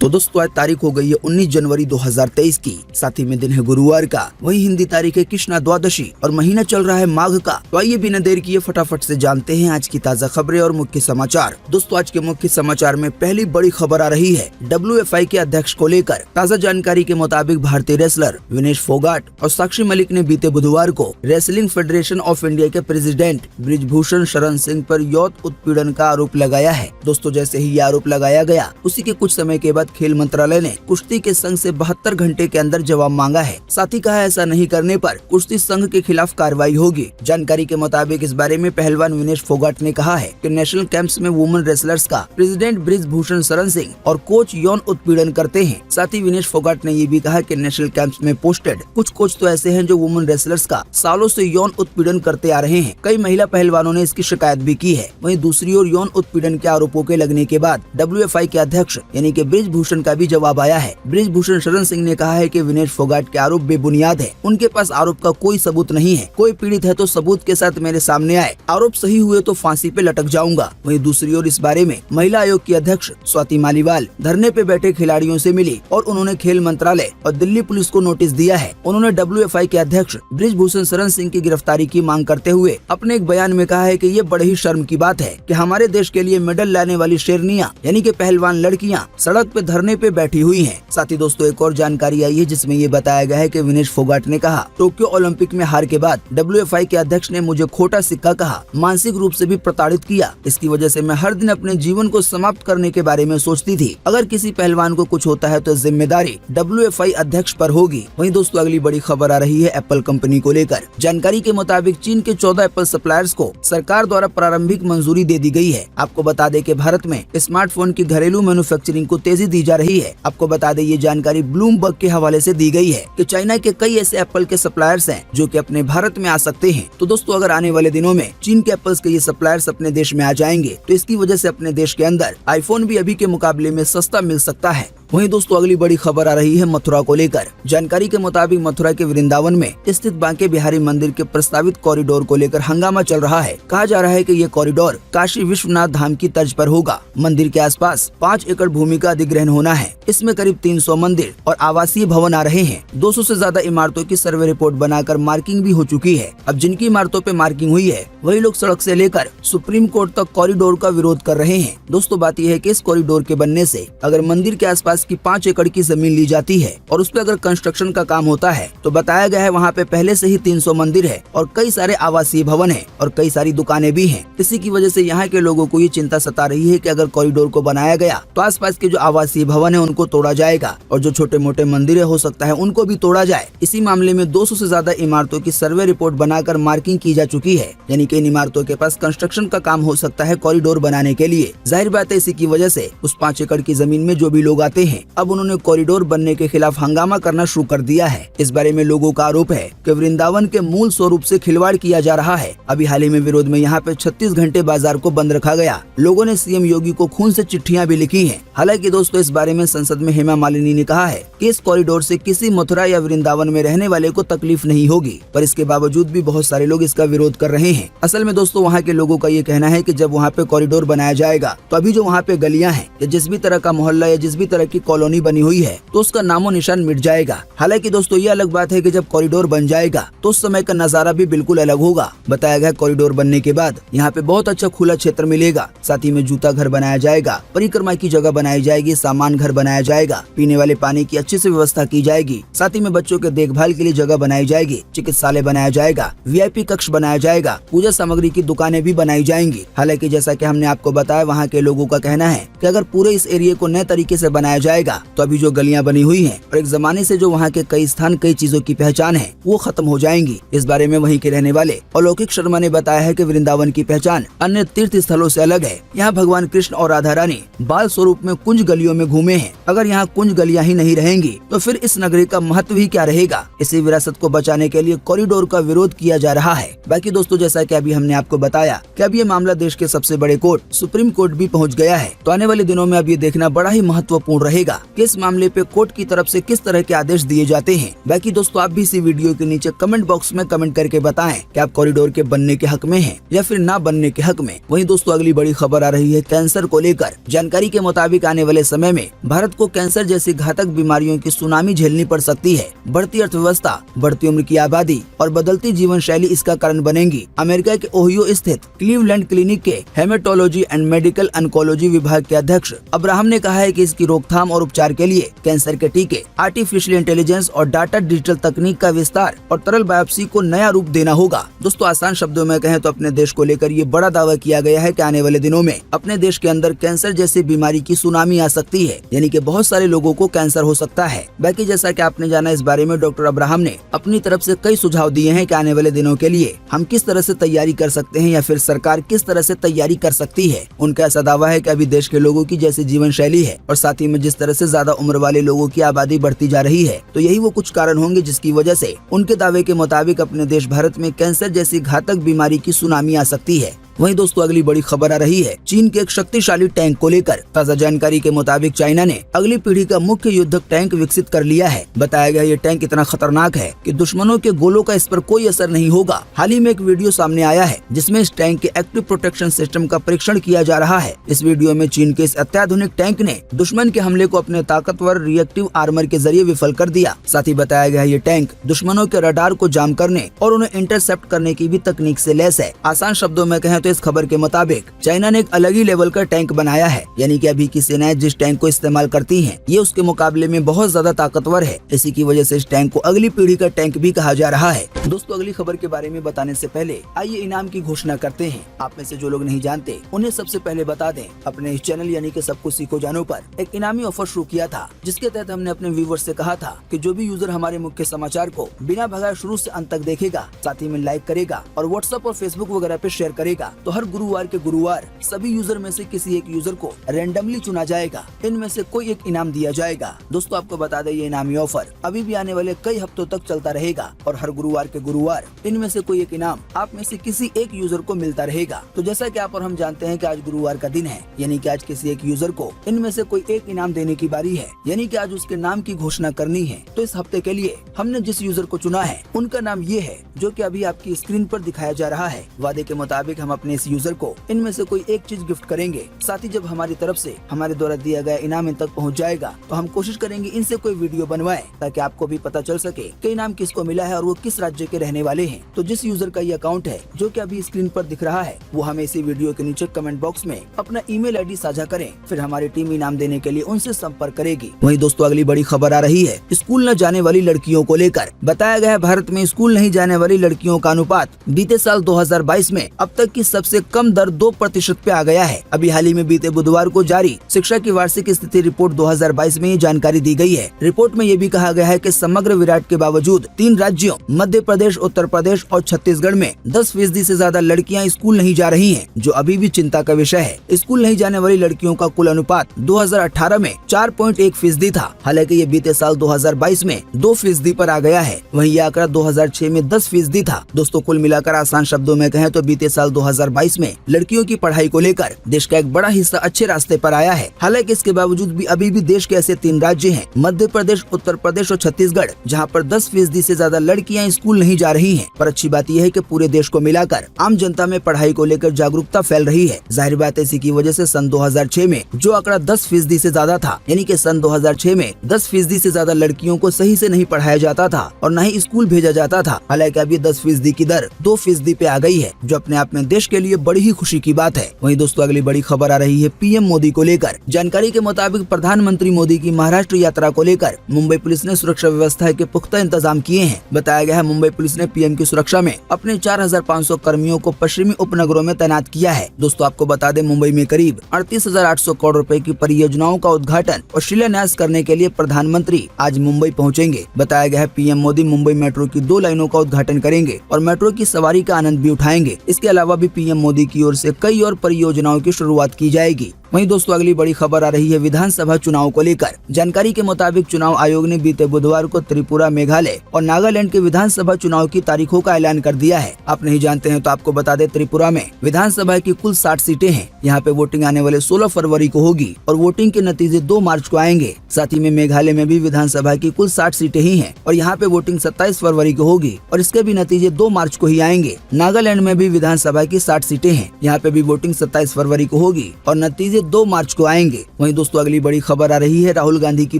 तो दोस्तों आज तारीख हो गई है 19 जनवरी 2023 की, साथ ही में दिन है गुरुवार का। वही हिंदी तारीख है कृष्णा द्वादशी और महीना चल रहा है माघ का। तो आइए बिना देर किए फटाफट से जानते हैं आज की ताज़ा खबरें और मुख्य समाचार। दोस्तों आज के मुख्य समाचार में पहली बड़ी खबर आ रही है WFI के अध्यक्ष को लेकर। ताज़ा जानकारी के मुताबिक भारतीय रेसलर विनेश फोगाट और साक्षी मलिक ने बीते बुधवार को रेसलिंग फेडरेशन ऑफ इंडिया के प्रेसिडेंट बृजभूषण शरण सिंह पर यौन उत्पीड़न का आरोप लगाया है। दोस्तों जैसे ही ये आरोप लगाया गया उसी के कुछ समय के बाद खेल मंत्रालय ने कुश्ती के संघ से 72 घंटे के अंदर जवाब मांगा है। साथ ही कहा ऐसा नहीं करने पर कुश्ती संघ के खिलाफ कार्रवाई होगी। जानकारी के मुताबिक इस बारे में पहलवान विनेश फोगाट ने कहा है कि नेशनल कैंप्स में वुमेन रेसलर्स का प्रेसिडेंट बृजभूषण शरण सिंह और कोच यौन उत्पीड़न करते हैं। साथ ही विनेश फोगाट ने ये भी कहा कि नेशनल कैंप्स में पोस्टेड कुछ कोच तो ऐसे हैं जो वुमेन रेसलर्स का सालों से यौन उत्पीड़न करते आ रहे हैं। कई महिला पहलवानों ने इसकी शिकायत भी की है। वहीं दूसरी ओर यौन उत्पीड़न के आरोपों के लगने के बाद WFI के अध्यक्ष यानी कि बृजभूषण का भी जवाब आया है। बृजभूषण शरण सिंह ने कहा है कि विनेश फोगाट के आरोप बेबुनियाद है। उनके पास आरोप का कोई सबूत नहीं है। कोई पीड़ित है तो सबूत के साथ मेरे सामने आए। आरोप सही हुए तो फांसी पे लटक जाऊंगा। वहीं दूसरी ओर इस बारे में महिला आयोग की अध्यक्ष स्वाति मालीवाल धरने पे बैठे खिलाड़ियों से मिली और उन्होंने खेल मंत्रालय और दिल्ली पुलिस को नोटिस दिया है। उन्होंने WFI के अध्यक्ष बृजभूषण शरण सिंह की गिरफ्तारी की मांग करते हुए अपने एक बयान में कहा है कि ये बड़े ही शर्म की बात है कि हमारे देश के लिए मेडल लाने वाली शेरनियां यानी कि पहलवान लड़कियां सड़क पे धरने पे बैठी हुई हैं। साथ ही दोस्तों एक और जानकारी आई है जिसमें ये बताया गया है कि विनेश फोगाट ने कहा टोक्यो ओलंपिक में हार के बाद WFI के अध्यक्ष ने मुझे खोटा सिक्का कहा, मानसिक रूप से भी प्रताड़ित किया। इसकी वजह से मैं हर दिन अपने जीवन को समाप्त करने के बारे में सोचती थी। अगर किसी पहलवान को कुछ होता है तो जिम्मेदारी WFI अध्यक्ष पर होगी। वहीं दोस्तों अगली बड़ी खबर आ रही है एप्पल कंपनी को लेकर। जानकारी के मुताबिक चीन के 14 एप्पल सप्लायर्स को सरकार द्वारा प्रारंभिक मंजूरी दे दी गई है। आपको बता दें कि भारत में स्मार्टफोन की घरेलू मैन्युफैक्चरिंग को तेजी दी जा रही है। आपको बता दें ये जानकारी ब्लूमबर्ग के हवाले से दी गई है कि चाइना के कई ऐसे एप्पल के सप्लायर्स हैं जो कि अपने भारत में आ सकते हैं। तो दोस्तों अगर आने वाले दिनों में चीन के एप्पल्स के ये सप्लायर्स अपने देश में आ जाएंगे तो इसकी वजह से अपने देश के अंदर आईफोन भी अभी के मुकाबले में सस्ता मिल सकता है। वहीं दोस्तों अगली बड़ी खबर आ रही है मथुरा को लेकर। जानकारी के मुताबिक मथुरा के वृंदावन में स्थित बांके बिहारी मंदिर के प्रस्तावित कॉरिडोर को लेकर हंगामा चल रहा है। कहा जा रहा है कि ये कॉरिडोर काशी विश्वनाथ धाम की तर्ज पर होगा। मंदिर के आसपास 5 एकड़ भूमि का अधिग्रहण होना है। इसमें करीब 300 मंदिर और आवासीय भवन आ रहे हैं। 200 से ज्यादा इमारतों की सर्वे रिपोर्ट बनाकर मार्किंग भी हो चुकी है। अब जिनकी इमारतों पे मार्किंग हुई है वही लोग सड़क से लेकर सुप्रीम कोर्ट तक कॉरिडोर का विरोध कर रहे हैं। दोस्तों बात यह है कि इस कॉरिडोर के बनने से अगर मंदिर के आसपास की 5 एकड़ की जमीन ली जाती है और उस पर अगर कंस्ट्रक्शन का काम होता है तो बताया गया है वहाँ पे पहले से ही 300 मंदिर है और कई सारे आवासीय भवन है और कई सारी दुकानें भी हैं। इसी की वजह से यहाँ के लोगों को ये चिंता सता रही है कि अगर कॉरिडोर को बनाया गया तो आसपास के जो आवासीय भवन है उनको तोड़ा जाएगा और जो छोटे मोटे मंदिर हो सकता है उनको भी तोड़ा जाए। इसी मामले में 200 से ज्यादा इमारतों की सर्वे रिपोर्ट बनाकर मार्किंग की जा चुकी है। यानी कि इन इमारतों के पास कंस्ट्रक्शन का काम हो सकता है कॉरिडोर बनाने के लिए। जाहिर बात है इसी की वजह से उस 5 एकड़ की जमीन में जो भी लोग आते हैं अब उन्होंने कॉरिडोर बनने के खिलाफ हंगामा करना शुरू कर दिया है। इस बारे में लोगों का आरोप है कि वृंदावन के मूल स्वरूप से खिलवाड़ किया जा रहा है। अभी हाल ही में विरोध में यहाँ पे 36 घंटे बाजार को बंद रखा गया। लोगों ने सीएम योगी को खून से चिट्ठियां भी लिखी हैं। हालांकि दोस्तों इस बारे में संसद में हेमा मालिनी ने कहा है कि इस कॉरिडोर से किसी मथुरा या वृंदावन में रहने वाले को तकलीफ नहीं होगी, पर इसके बावजूद भी बहुत सारे लोग इसका विरोध कर रहे हैं। असल में दोस्तों वहाँ के लोगों का ये कहना है कि जब वहाँ पे कॉरिडोर बनाया जाएगा तो अभी जो वहाँ पे गलियां हैं या जिस भी तरह का मोहल्ला या जिस भी तरह की कॉलोनी बनी हुई है तो उसका नामो निशान मिट जाएगा। हालांकि दोस्तों ये अलग बात है कि जब कॉरिडोर बन जाएगा तो उस समय का नजारा भी बिल्कुल अलग होगा। बताया गया कॉरिडोर बनने के बाद यहाँ पे बहुत अच्छा खुला क्षेत्र मिलेगा। साथ ही में जूता घर बनाया जाएगा, परिक्रमा की जगह बनाई जाएगी, सामान घर बनाया जाएगा, पीने वाले पानी की अच्छे से व्यवस्था की जाएगी। साथ ही में बच्चों के देखभाल के लिए जगह बनाई जाएगी, चिकित्सालय बनाया जाएगा, VIP कक्ष बनाया जाएगा, पूजा सामग्री की दुकानें भी बनाई जाएंगी। हालांकि जैसा कि हमने आपको बताया वहाँ के लोगों का कहना है कि अगर पूरे इस एरिया को नए तरीके से बनाया जाएगा तो अभी जो गलियां बनी हुई हैं और एक जमाने से जो वहाँ के कई स्थान कई चीजों की पहचान है वो खत्म हो जाएंगी। इस बारे में वहीं के रहने वाले अलौकिक शर्मा ने बताया है कि वृंदावन की पहचान अन्य तीर्थ स्थलों से अलग है। यहाँ भगवान कृष्ण और राधा रानी बाल स्वरूप में कुंज गलियों में घूमे हैं। अगर यहाँ कुंज गलियां ही नहीं रहेंगी तो फिर इस नगरी का महत्व ही क्या रहेगा। इसी विरासत को बचाने के लिए कॉरिडोर का विरोध किया जा रहा है। बाकी दोस्तों जैसा कि अभी हमने आपको बताया कि अब ये मामला देश के सबसे बड़े कोर्ट सुप्रीम कोर्ट भी पहुँच गया है। तो आने वाले दिनों में अब ये देखना बड़ा ही महत्वपूर्ण रहेगा कि इस मामले पे कोर्ट की तरफ से किस तरह के आदेश दिए जाते हैं। बाकी दोस्तों आप भी इसी वीडियो के नीचे कमेंट बॉक्स में कमेंट करके बताएं कि आप कॉरिडोर के बनने के हक में हैं या फिर ना बनने के हक में। वहीं दोस्तों अगली बड़ी खबर आ रही है कैंसर को लेकर। जानकारी के मुताबिक आने वाले समय में भारत को कैंसर जैसी घातक बीमारियों की सुनामी झेलनी पड़ सकती है। बढ़ती अर्थव्यवस्था, बढ़ती उम्र की आबादी और बदलती जीवन शैली इसका कारण बनेंगी। अमेरिका के ओहियो स्थित क्लीवलैंड क्लिनिक के हेमेटोलॉजी एंड मेडिकल ऑन्कोलॉजी विभाग के अध्यक्ष अब्राहम ने कहा है कि इसकी रोकथाम और उपचार के लिए कैंसर के टीके, आर्टिफिशियल इंटेलिजेंस और डाटा डिजिटल तकनीक का विस्तार और तरल बायोप्सी को नया रूप देना होगा। दोस्तों आसान शब्दों में कहें तो अपने देश को लेकर ये बड़ा दावा किया गया है कि आने वाले दिनों में अपने देश के अंदर कैंसर जैसी बीमारी की सुनामी आ सकती है, यानी कि बहुत सारे लोगों को कैंसर हो सकता है। बाकी जैसा कि आपने जाना, इस बारे में डॉक्टर अब्राहम ने अपनी तरफ से कई सुझाव दिए हैं कि आने वाले दिनों के लिए हम किस तरह से तैयारी कर सकते हैं या फिर सरकार किस तरह से तैयारी कर सकती है। उनका ऐसा दावा है कि अभी देश के लोगों की जैसी जीवन शैली है और साथ ही में जिस तरह से ज्यादा उम्र वाले लोगों की आबादी बढ़ती जा रही है, तो यही वो कुछ कारण होंगे जिसकी वजह से उनके दावे के मुताबिक अपने देश भारत में कैंसर जैसी घातक बीमारी की सुनामी आ सकती है। वहीं दोस्तों अगली बड़ी खबर आ रही है चीन के एक शक्तिशाली टैंक को लेकर। ताजा जानकारी के मुताबिक चाइना ने अगली पीढ़ी का मुख्य युद्धक टैंक विकसित कर लिया है। बताया गया ये टैंक इतना खतरनाक है कि दुश्मनों के गोलों का इस पर कोई असर नहीं होगा। हाल ही में एक वीडियो सामने आया है जिसमें इस टैंक के एक्टिव प्रोटेक्शन सिस्टम का परीक्षण किया जा रहा है। इस वीडियो में चीन के इस अत्याधुनिक टैंक ने दुश्मन के हमले को अपने ताकतवर रिएक्टिव आर्मर के जरिए विफल कर दिया। साथ ही बताया गया ये टैंक दुश्मनों के रडार को जाम करने और उन्हें इंटरसेप्ट करने की भी तकनीक से लैस है। आसान शब्दों में कहें तो इस खबर के मुताबिक चाइना ने एक अलग ही लेवल का टैंक बनाया है, यानी कि अभी की सेनाएं जिस टैंक को इस्तेमाल करती हैं, ये उसके मुकाबले में बहुत ज्यादा ताकतवर है। इसी की वजह से इस टैंक को अगली पीढ़ी का टैंक भी कहा जा रहा है। दोस्तों अगली खबर के बारे में बताने से पहले आइए इनाम की घोषणा करते हैं। आप में से जो लोग नहीं जानते उन्हें सबसे पहले बता दें, अपने इस चैनल यानी कि सब कुछ सीखो जानो पर एक इनामी ऑफर शुरू किया था, जिसके तहत हमने अपने व्यूअर्स से कहा था कि जो भी यूजर हमारे मुख्य समाचार को बिना भगाए शुरू से अंत तक देखेगा, साथ ही में लाइक करेगा और व्हाट्सएप और फेसबुक वगैरह पे शेयर करेगा, तो हर गुरुवार के गुरुवार सभी यूजर में से किसी एक यूजर को रैंडमली चुना जाएगा। इनमें से कोई एक इनाम दिया जाएगा। दोस्तों आपको बता दें ये इनामी ऑफर अभी भी आने वाले कई हफ्तों तक चलता रहेगा और हर गुरुवार के गुरुवार इनमें से कोई एक इनाम आप में से किसी एक यूजर को मिलता रहेगा। तो जैसा कि आप और हम जानते हैं कि आज गुरुवार का दिन है, यानी कि आज किसी एक यूजर को इनमें से कोई एक इनाम देने की बारी है, यानी कि आज उसके नाम की घोषणा करनी है। तो इस हफ्ते के लिए हमने जिस यूजर को चुना है उनका नाम ये है, जो कि अभी आपकी स्क्रीन पर दिखाया जा रहा है। वादे के मुताबिक हम अपने इस यूजर को इनमें से कोई एक चीज गिफ्ट करेंगे। साथ ही जब हमारी तरफ से हमारे द्वारा दिया गया इनाम इन तक पहुंच जाएगा तो हम कोशिश करेंगे इनसे कोई वीडियो बनवाएं, ताकि आपको भी पता चल सके कि इनाम किसको मिला है और वो किस राज्य के रहने वाले हैं। तो जिस यूजर का ये अकाउंट है जो कि अभी स्क्रीन पर दिख रहा है, वो हमें इसी वीडियो के नीचे कमेंट बॉक्स में अपना ईमेल आईडी साझा करें, फिर हमारी टीम इनाम देने के लिए उनसे संपर्क करेगी। वहीं दोस्तों अगली बड़ी खबर आ रही है स्कूल न जाने वाली लड़कियों को लेकर। बताया गया है भारत में स्कूल नहीं जाने वाली लड़कियों का अनुपात बीते साल 2022 में अब तक की सबसे कम दर 2% पे आ गया है। अभी हाल ही में बीते बुधवार को जारी शिक्षा की वार्षिक स्थिति रिपोर्ट 2022 में ये जानकारी दी गई है। रिपोर्ट में ये भी कहा गया है कि समग्र विराट के बावजूद 3 राज्यों मध्य प्रदेश, उत्तर प्रदेश और छत्तीसगढ़ में 10% से ज्यादा लड़कियां स्कूल नहीं जा रही हैं, जो अभी भी चिंता का विषय है। स्कूल नहीं जाने वाली लड़कियों का कुल अनुपात 2018 में 4.1% था। हालांकि ये बीते साल 2022 में 2% पर आ गया है। वहीं यह आंकड़ा 2006 में 10% था। दोस्तों कुल मिलाकर आसान शब्दों में कहें तो बीते साल 2022 में लड़कियों की पढ़ाई को लेकर देश का एक बड़ा हिस्सा अच्छे रास्ते पर आया है। हालांकि इसके बावजूद भी अभी भी देश के ऐसे 3 राज्य हैं, मध्य प्रदेश, उत्तर प्रदेश और छत्तीसगढ़, जहां पर 10% से ज्यादा लड़कियां स्कूल नहीं जा रही हैं। पर अच्छी बात यह है कि पूरे देश को मिलाकर आम जनता में पढ़ाई को लेकर जागरूकता फैल रही है। जाहिर बात है इसी की वजह से सन 2006 में जो आंकड़ा 10% से ज्यादा था, यानी कि सन 2006 में 10% से ज्यादा लड़कियों को सही से नहीं पढ़ाया जाता था और न ही स्कूल भेजा जाता था। हालांकि अभी 10% की दर 2% पे आ गई है, जो अपने आप में देश के लिए बड़ी ही खुशी की बात है। वहीं दोस्तों अगली बड़ी खबर आ रही है पीएम मोदी को लेकर। जानकारी के मुताबिक प्रधानमंत्री मोदी की महाराष्ट्र यात्रा को लेकर मुंबई पुलिस ने सुरक्षा व्यवस्था के पुख्ता इंतजाम किए हैं। बताया गया है मुंबई पुलिस ने पीएम की सुरक्षा में अपने 4500 कर्मियों को पश्चिमी उपनगरों में तैनात किया है। दोस्तों आपको बता दें मुंबई में करीब 38,800 करोड़ रुपए की परियोजनाओं का उद्घाटन और शिलान्यास करने के लिए प्रधानमंत्री आज मुंबई पहुंचेंगे। बताया गया है पीएम मोदी मुंबई मेट्रो की 2 लाइनों का उद्घाटन करेंगे और मेट्रो की सवारी का आनंद भी उठाएंगे। इसके अलावा भी पीएम मोदी की ओर से कई और परियोजनाओं की शुरुआत की जाएगी। वहीं दोस्तों अगली बड़ी खबर आ रही है विधानसभा चुनाव को लेकर। जानकारी के मुताबिक चुनाव आयोग ने बीते बुधवार को त्रिपुरा, मेघालय और नागालैंड के विधानसभा चुनाव की तारीखों का ऐलान कर दिया है। आप नहीं जानते हैं तो आपको बता दें, त्रिपुरा में विधानसभा की कुल 60 सीटें हैं। यहाँ पे वोटिंग आने वाले 16 फरवरी को होगी और वोटिंग के नतीजे 2 मार्च को आएंगे। साथ ही में मेघालय में भी विधानसभा की कुल 60 सीटें ही हैं और यहाँ पे वोटिंग 27 फरवरी को होगी और इसके भी नतीजे 2 मार्च को ही आएंगे। नागालैंड में भी विधानसभा की 60 सीटें हैं, यहाँ पे भी वोटिंग 27 फरवरी को होगी और नतीजे 2 मार्च को आएंगे। वहीं दोस्तों अगली बड़ी खबर आ रही है राहुल गांधी की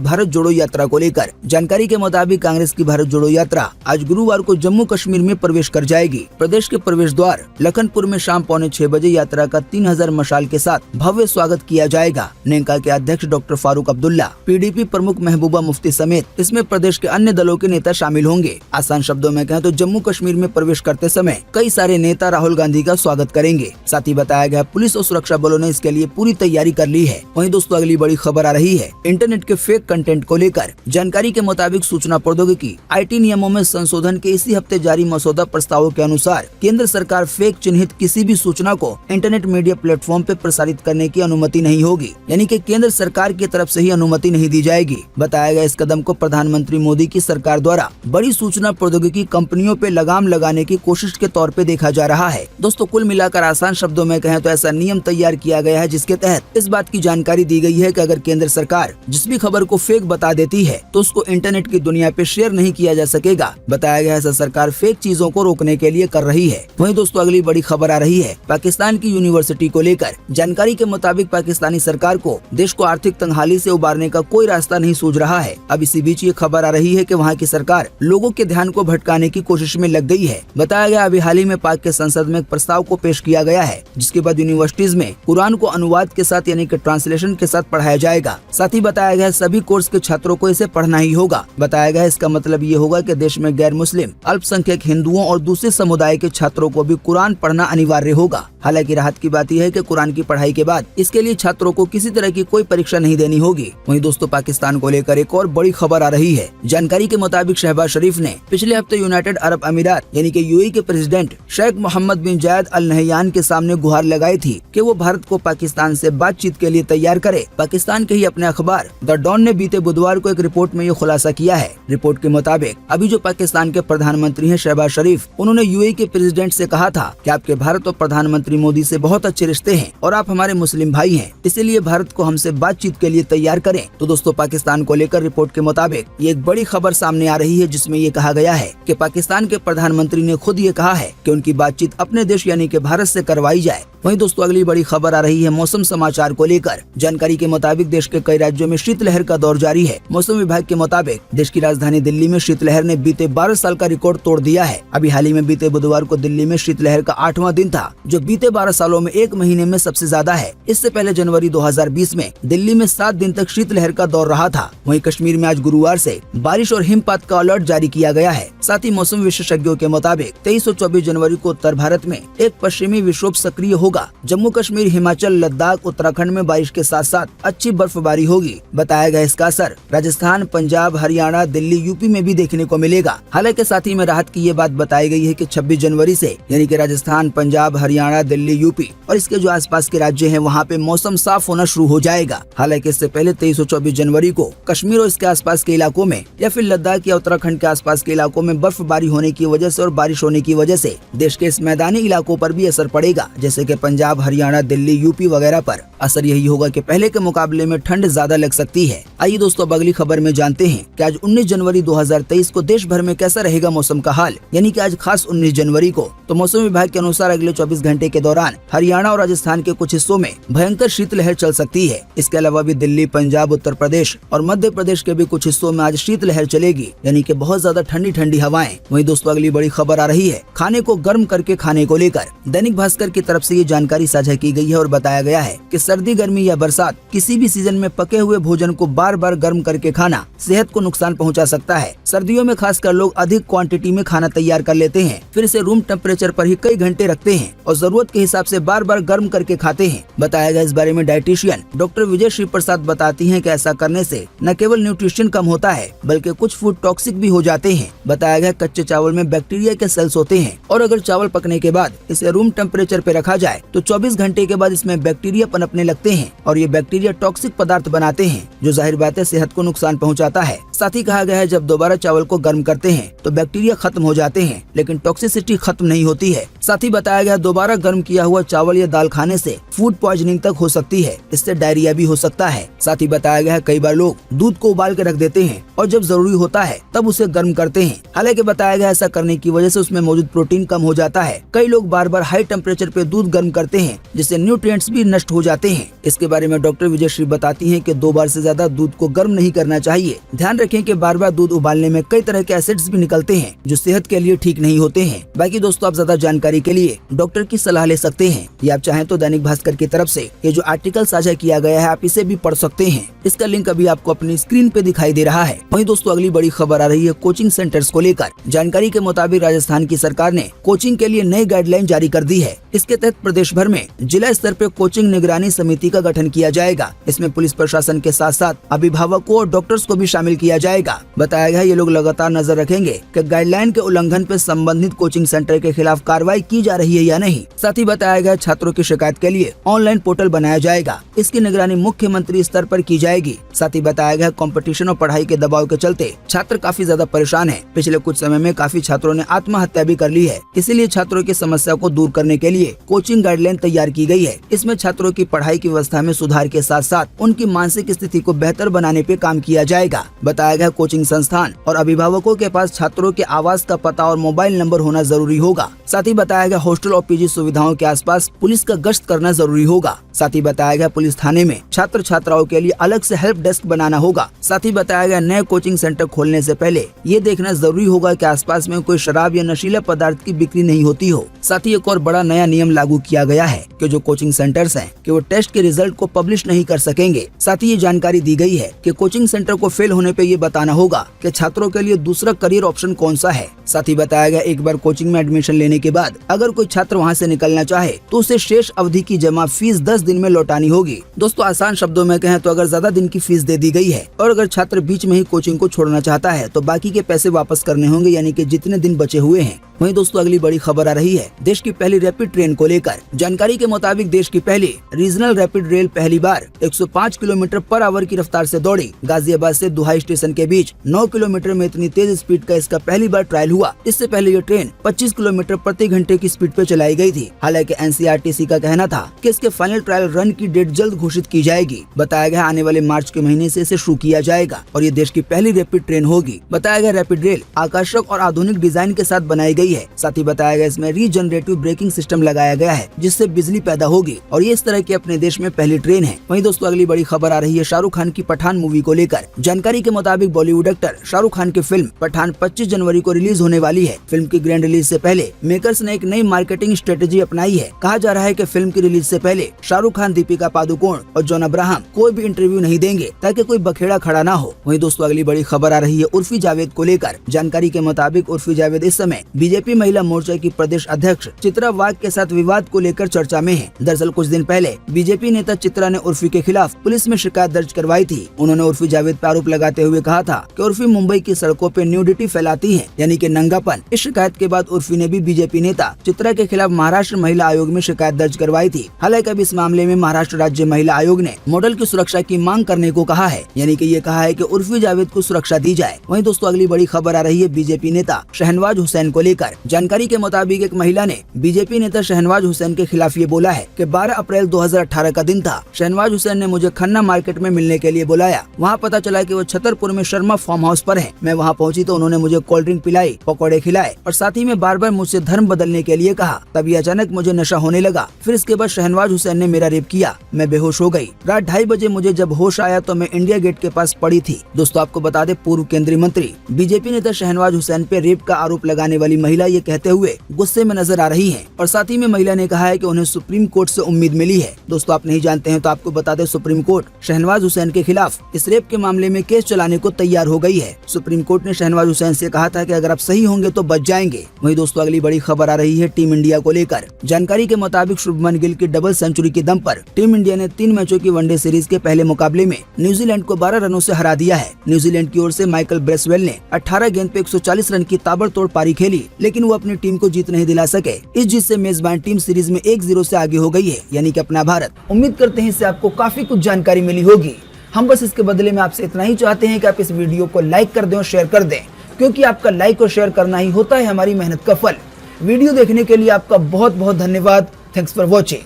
भारत जोड़ो यात्रा को लेकर। जानकारी के मुताबिक कांग्रेस की भारत जोड़ो यात्रा आज गुरुवार को जम्मू कश्मीर में प्रवेश कर जाएगी। प्रदेश के प्रवेश द्वार लखनपुर में शाम 5:45 बजे यात्रा का 3000 मशाल के साथ भव्य स्वागत किया जाएगा। नेका के अध्यक्ष डॉक्टर फारूक अब्दुल्ला, पीडीपी प्रमुख महबूबा मुफ्ती समेत इसमें प्रदेश के अन्य दलों के नेता शामिल होंगे। आसान शब्दों में कहें तो जम्मू कश्मीर में प्रवेश करते समय कई सारे नेता राहुल गांधी का स्वागत करेंगे। साथ ही बताया गया पुलिस और सुरक्षा बलों ने इसके लिए पूरी तैयारी कर ली है। वहीं दोस्तों अगली बड़ी खबर आ रही है इंटरनेट के फेक कंटेंट को लेकर। जानकारी के मुताबिक सूचना प्रौद्योगिकी IT नियमों में संशोधन के इसी हफ्ते जारी मसौदा प्रस्तावों के अनुसार केंद्र सरकार फेक चिन्हित किसी भी सूचना को इंटरनेट मीडिया प्लेटफॉर्म पे प्रसारित करने की अनुमति नहीं होगी, यानी कि केंद्र सरकार की तरफ से ही अनुमति नहीं दी जाएगी। बताया गया इस कदम को प्रधानमंत्री मोदी की सरकार द्वारा बड़ी सूचना प्रौद्योगिकी कंपनियों पे लगाम लगाने की कोशिश के तौर पे देखा जा रहा है। दोस्तों कुल मिलाकर आसान शब्दों में कहें तो ऐसा नियम तैयार किया गया है जिसके तहत इस बात की जानकारी दी गई है कि अगर केंद्र सरकार जिस भी खबर को फेक बता देती है तो उसको इंटरनेट की दुनिया पे शेयर नहीं किया जा सकेगा। बताया गया ऐसा सरकार फेक चीजों को रोकने के लिए कर रही है। वहीं दोस्तों अगली बड़ी खबर आ रही है पाकिस्तान की यूनिवर्सिटी को लेकर। जानकारी के मुताबिक पाकिस्तानी सरकार को देश को आर्थिक तंगहाली से उबारने का कोई रास्ता नहीं सूझ रहा है। अब इसी बीच ये खबर आ रही है कि वहाँ की सरकार लोगों के ध्यान को भटकाने की कोशिश में लग गई है। बताया गया अभी हाल ही में पाक के संसद में एक प्रस्ताव को पेश किया गया है जिसके बाद यूनिवर्सिटीज में कुरान को अनुवाद के साथ यानी कि ट्रांसलेशन के साथ पढ़ाया जाएगा। साथ ही बताया गया सभी कोर्स के छात्रों को इसे पढ़ना ही होगा। बताया गया इसका मतलब ये होगा कि देश में गैर मुस्लिम, अल्पसंख्यक हिंदुओं और दूसरे समुदाय के छात्रों को भी कुरान पढ़ना अनिवार्य होगा। हालांकि राहत की बात यह है कि कुरान की पढ़ाई के बाद इसके लिए छात्रों को किसी तरह की कोई परीक्षा नहीं देनी होगी। वहीं दोस्तों पाकिस्तान को लेकर एक और बड़ी खबर आ रही है। जानकारी के मुताबिक शहबाज शरीफ ने पिछले हफ्ते यूनाइटेड अरब अमीरात यानी कि UAE के प्रेसिडेंट शेख मोहम्मद बिन जायद अल नहयान के सामने गुहार लगाई थी कि वो भारत को पाकिस्तान से बातचीत के लिए तैयार करे। पाकिस्तान के ही अपने अखबार द डॉन ने बीते बुधवार को एक रिपोर्ट में ये खुलासा किया है। रिपोर्ट के मुताबिक अभी जो पाकिस्तान के प्रधानमंत्री हैं शहबाज शरीफ, उन्होंने UAE के प्रेसिडेंट से कहा था कि आपके भारत और प्रधानमंत्री मोदी से बहुत अच्छे रिश्ते हैं और आप हमारे मुस्लिम भाई हैं, इसीलिए भारत को हमसे बातचीत के लिए तैयार करें। तो दोस्तों पाकिस्तान को लेकर रिपोर्ट के मुताबिक ये एक बड़ी खबर सामने आ रही है जिसमें ये कहा गया है कि पाकिस्तान के प्रधानमंत्री ने खुद ये कहा है कि उनकी बातचीत अपने देश यानी कि भारत से करवाई जाए। वहीं दोस्तों अगली बड़ी खबर आ रही है मौसम समाचार को लेकर। जानकारी के मुताबिक देश के कई राज्यों में शीतलहर का दौर जारी है। मौसम विभाग के मुताबिक देश की राजधानी दिल्ली में शीतलहर ने बीते 12 साल का रिकॉर्ड तोड़ दिया है। अभी हाल ही में बीते बुधवार को दिल्ली में शीतलहर का 8वां दिन था, जो बीते 12 सालों में एक महीने में सबसे ज्यादा है। इससे पहले जनवरी 2020 में दिल्ली में 7 दिन तक शीतलहर का दौर रहा था। वहीं कश्मीर में आज गुरुवार से बारिश और हिमपात का अलर्ट जारी किया गया है। साथ ही मौसम विशेषज्ञों के मुताबिक 23 और 24 जनवरी को उत्तर भारत में एक पश्चिमी विक्षोभ सक्रिय होगा। जम्मू कश्मीर, हिमाचल, लद्दाख, उत्तराखंड में बारिश के साथ साथ अच्छी बर्फबारी होगी। बताया गया इसका असर राजस्थान, पंजाब, हरियाणा, दिल्ली, यूपी में भी देखने को मिलेगा। हालांकि साथ ही में राहत की ये बात बताई गई है कि 26 जनवरी से यानी कि राजस्थान, पंजाब, हरियाणा, दिल्ली, यूपी और इसके जो आसपास के राज्य हैं वहाँ पे मौसम साफ होना शुरू हो जाएगा। हालांकि इससे पहले 23 और 24 जनवरी को कश्मीर और इसके आसपास के इलाकों में या फिर लद्दाख या उत्तराखंड के आसपास के इलाकों में बर्फबारी होने की वजह से और बारिश होने की वजह से देश के इस मैदानी इलाकों पर भी असर पड़ेगा, जैसे कि पंजाब, हरियाणा, दिल्ली, यूपी वगैरह पर। असर यही होगा कि पहले के मुकाबले में ठंड ज्यादा लग सकती है। आइए दोस्तों अगली खबर में जानते हैं कि आज 19 जनवरी 2023 को देश भर में कैसा रहेगा मौसम का हाल, यानी कि आज खास 19 जनवरी को। तो मौसम विभाग के अनुसार अगले 24 घंटे के दौरान हरियाणा और राजस्थान के कुछ हिस्सों में भयंकर शीतलहर चल सकती है। इसके अलावा भी दिल्ली, पंजाब, उत्तर प्रदेश और मध्य प्रदेश के भी कुछ हिस्सों में आज शीतलहर चलेगी, यानी कि बहुत ज्यादा ठंडी ठंडी हवाएं। वहीं दोस्तों अगली बड़ी खबर आ रही है खाने को गर्म करके खाने को लेकर। दैनिक भास्कर की तरफ से ये जानकारी साझा की गई है और बताया गया है कि सर्दी, गर्मी या बरसात किसी भी सीजन में पके हुए भोजन को बार बार गर्म करके खाना सेहत को नुकसान पहुंचा सकता है। सर्दियों में खासकर लोग अधिक क्वांटिटी में खाना तैयार कर लेते हैं, फिर इसे रूम टेम्परेचर पर ही कई घंटे रखते हैं और जरूरत के हिसाब से बार बार गर्म करके खाते हैं। बताया गया इस बारे में डाइटिशियन डॉक्टर विजय श्री प्रसाद बताती हैं कि ऐसा करने से न केवल न्यूट्रिशन कम होता है बल्कि कुछ फूड टॉक्सिक भी हो जाते हैं। बताया गया कच्चे चावल में बैक्टीरिया के सेल्स होते हैं और अगर चावल पकने के बाद इसे रूम टेम्परेचर पे रखा जाए तो 24 घंटे के बाद इसमें बैक्टीरिया पनपने लगते हैं और ये बैक्टीरिया टॉक्सिक पदार्थ बनाते हैं जो जाहिर बात है सेहत को नुकसान पहुंचाता है। साथ ही कहा गया है जब दोबारा चावल को गर्म करते हैं तो बैक्टीरिया खत्म हो जाते हैं लेकिन टॉक्सिसिटी खत्म नहीं होती है। साथ ही बताया गया दोबारा गर्म किया हुआ चावल या दाल खाने से फूड पॉइजनिंग तक हो सकती है, इससे डायरिया भी हो सकता है। साथ ही बताया गया है कई बार लोग दूध को उबाल के रख देते हैं और जब जरूरी होता है तब उसे गर्म करते हैं। हालांकि बताया गया ऐसा करने की वजह से उसमें मौजूद प्रोटीन कम हो जाता है। कई लोग बार बार हाई टेम्परेचर पे दूध गर्म करते हैं जिससे न्यूट्रिएंट्स भी नष्ट हो जाते हैं। इसके बारे में डॉक्टर विजय श्री बताती हैं कि 2 बार से ज्यादा दूध को गर्म नहीं करना चाहिए। ध्यान रखें कि बार बार दूध उबालने में कई तरह के एसिड्स भी निकलते हैं जो सेहत के लिए ठीक नहीं होते हैं। बाकी दोस्तों आप ज्यादा जानकारी के लिए डॉक्टर की सलाह ले सकते हैं या आप चाहें तो दैनिक भास्कर की तरफ से ये जो आर्टिकल साझा किया गया है आप इसे भी पढ़ सकते हैं। इसका लिंक अभी आपको अपनी स्क्रीन पे दिखाई दे रहा है। वहीं दोस्तों अगली बड़ी खबर आ रही है कोचिंग सेंटर्स को लेकर। जानकारी के मुताबिक राजस्थान की सरकार ने कोचिंग के लिए नई गाइडलाइन जारी कर दी है। इसके तहत प्रदेश भर में जिला स्तर पे कोचिंग निगरानी समिति का गठन किया जाएगा। इसमें पुलिस प्रशासन के साथ साथ अभिभावकों और डॉक्टर्स को भी शामिल किया जाएगा। बताया गया ये लोग लगातार नजर रखेंगे कि गाइडलाइन के उल्लंघन पे संबंधित कोचिंग सेंटर के खिलाफ कार्रवाई की जा रही है या नहीं। साथ ही बताया गया छात्रों की शिकायत के लिए ऑनलाइन पोर्टल बनाया जाएगा। इसकी निगरानी मुख्यमंत्री स्तर पर की जाएगी। साथ ही बताया गया कंपटीशन और पढ़ाई के दबाव के चलते छात्र काफी ज्यादा परेशान हैं। पिछले कुछ समय में काफी छात्रों ने आत्महत्या भी कर ली है। इसीलिए छात्रों की समस्या को दूर करने के लिए कोचिंग गाइडलाइन तैयार की गई है। इसमें छात्रों की पढ़ाई की व्यवस्था में सुधार के साथ साथ उनकी मानसिक स्थिति को बेहतर बनाने पे काम किया जाएगा। बताया गया कोचिंग संस्थान और अभिभावकों के पास छात्रों के आवास का पता और मोबाइल नंबर होना जरूरी होगा। साथ ही बताया गया हॉस्टल और पीजी सुविधाओं के आसपास पुलिस का गश्त करना जरूरी होगा। साथ ही बताया गया पुलिस थाने में छात्र छात्राओं के लिए अलग से हेल्प डेस्क बनाना होगा। साथ ही बताया गया नए कोचिंग सेंटर खोलने से पहले ये देखना जरूरी होगा कि आसपास में कोई शराब या नशीला पदार्थ की बिक्री नहीं होती हो। साथ ही एक और बड़ा नया नियम लागू किया गया है कि जो कोचिंग सेंटर्स हैं कि वो टेस्ट के रिजल्ट को पब्लिश नहीं कर सकेंगे। साथ ही ये जानकारी दी गई है कि कोचिंग सेंटर को फेल होने पे ये बताना होगा कि छात्रों के लिए दूसरा करियर ऑप्शन कौन सा है। साथ ही बताया गया एक बार कोचिंग में एडमिशन लेने के बाद अगर कोई छात्र वहां से निकलना चाहे तो उसे शेष अवधि की जमा फीस 10 दिन में लौटानी होगी। दोस्तों आसान शब्दों में कहें तो अगर ज्यादा दिन की फीस दे दी गई है और अगर छात्र बीच में ही कोचिंग को छोड़ना चाहता है तो बाकी के पैसे वापस करने होंगे, यानी कि जितने दिन बचे हुए हैं। वहीं दोस्तों अगली बड़ी खबर आ रही है देश की पहली रैपिड ट्रेन को लेकर। जानकारी के मुताबिक देश की पहली रीजनल रैपिड रेल पहली बार 105 किलोमीटर पर आवर की रफ्तार से दौड़ी। गाजियाबाद से दुहाई स्टेशन के बीच 9 किलोमीटर में इतनी तेज स्पीड का इसका पहली बार ट्रायल हुआ। इससे पहले ये ट्रेन 25 किलोमीटर प्रति घंटे की स्पीड पे चलाई गई थी। हालांकि एनसीआरटीसी का कहना था कि इसके फाइनल ट्रायल रन की डेट जल्द घोषित की जाएगी। बताया गया आने वाले मार्च के महीने से इसे शुरू किया जाएगा और ये देश की पहली रैपिड ट्रेन होगी। बताया गया रैपिड रेल आकर्षक और आधुनिक डिजाइन के साथ बनाई गई है। साथ ही बताया गया इसमें रीजनरेटिव ब्रेकिंग सिस्टम लगाया गया है जिससे बिजली पैदा होगी और ये इस तरह की अपने देश में पहली ट्रेन है। वहीं दोस्तों अगली बड़ी खबर आ रही है शाहरुख खान की पठान मूवी को लेकर। जानकारी के मुताबिक बॉलीवुड एक्टर शाहरुख खान की फिल्म पठान 25 जनवरी को रिलीज होने वाली है। फिल्म की ग्रैंड रिलीज से पहले मेकर्स ने एक नई मार्केटिंग स्ट्रेटेजी अपनाई है। कहा जा रहा है कि फिल्म की रिलीज से पहले शाहरुख खान, दीपिका पादुकोण और जॉन अब्राहम कोई भी इंटरव्यू नहीं देंगे ताकि कोई बखेड़ा खड़ा ना हो। वहीं दोस्तों अगली बड़ी खबर आ रही है उर्फी जावेद को लेकर। जानकारी के मुताबिक उर्फी जावेद इस समय बीजेपी महिला मोर्चा की प्रदेश अध्यक्ष चित्रा वाघ के साथ विवाद को लेकर चर्चा में है। दरअसल कुछ दिन पहले बीजेपी नेता चित्रा ने उर्फी के खिलाफ पुलिस में शिकायत दर्ज करवाई थी। उन्होंने उर्फी जावेद पर आरोप लगाते हुए कहा था कि उर्फी मुंबई की सड़कों पे न्यूडिटी फैलाती है, यानी कि नंगापन। इस शिकायत के बाद उर्फी ने भी बीजेपी नेता चित्रा के खिलाफ महाराष्ट्र महिला आयोग में शिकायत दर्ज करवाई थी। हालांकि अब इस मामले में महाराष्ट्र राज्य महिला आयोग ने मॉडल की सुरक्षा की मांग करने को कहा है, यानी कि ये कहा है कि उर्फी जावेद को सुरक्षा दी जाए। वहीं दोस्तों अगली बड़ी खबर आ रही है बीजेपी नेता शहनवाज हुसैन को लेकर। जानकारी के मुताबिक एक महिला ने बीजेपी नेता शहनवाज हुसैन के खिलाफ ये बोला है कि 12 अप्रैल 2018 का दिन था। शहनवाज हुसैन ने मुझे खन्ना मार्केट में मिलने के लिए बुलाया। वहाँ पता चला कि वो छतरपुर में शर्मा फार्म हाउस पर है। मैं वहाँ पहुँची तो उन्होंने मुझे कोल्ड ड्रिंक पिलाई, पकौड़े खिलाए और साथ ही में बार बार मुझसे धर्म बदलने के लिए कहा। तभी अचानक मुझे नशा होने लगा। फिर इसके बाद शहनवाज हुसैन ने मेरा रेप किया। मैं बेहोश हो गई। रात 2:30 बजे मुझे जब होश आया तो मैं इंडिया गेट के पास पड़ी थी। दोस्तों आपको बता दें पूर्व केंद्रीय मंत्री बीजेपी नेता शहनवाज हुसैन पे रेप का आरोप लगाने वाली महिला ये कहते हुए गुस्से में नजर आ रही है और साथ ही में महिला ने कहा है कि उन्हें सुप्रीम कोर्ट से उम्मीद मिली है। दोस्तों आप नहीं जानते हैं तो आपको बता दें सुप्रीम कोर्ट शहनवाज हुसैन के खिलाफ इस रेप के मामले में केस चलाने देने को तैयार हो गई है। सुप्रीम कोर्ट ने शहनवाज हुसैन से कहा था कि अगर आप सही होंगे तो बच जाएंगे। वहीं दोस्तों अगली बड़ी खबर आ रही है टीम इंडिया को लेकर। जानकारी के मुताबिक शुभमन गिल की डबल सेंचुरी के दम पर टीम इंडिया ने 3 मैचों की वनडे सीरीज के पहले मुकाबले में न्यूजीलैंड को 12 रनों से हरा दिया है। न्यूजीलैंड की ओर से माइकल ब्रेसवेल ने 18 गेंद पे 140 रन की ताबड़तोड़ पारी खेली, लेकिन वो अपनी टीम को जीत नहीं दिला सके। इस जीत से मेजबान टीम सीरीज में 1-0 से आगे हो गई है, यानी कि अपना भारत। उम्मीद करते हैं इससे आपको काफी कुछ जानकारी मिली होगी। हम बस इसके बदले में आपसे इतना ही चाहते हैं कि आप इस वीडियो को लाइक कर दें और शेयर कर दें, क्योंकि आपका लाइक और शेयर करना ही होता है हमारी मेहनत का फल। वीडियो देखने के लिए आपका बहुत बहुत धन्यवाद। Thanks for watching.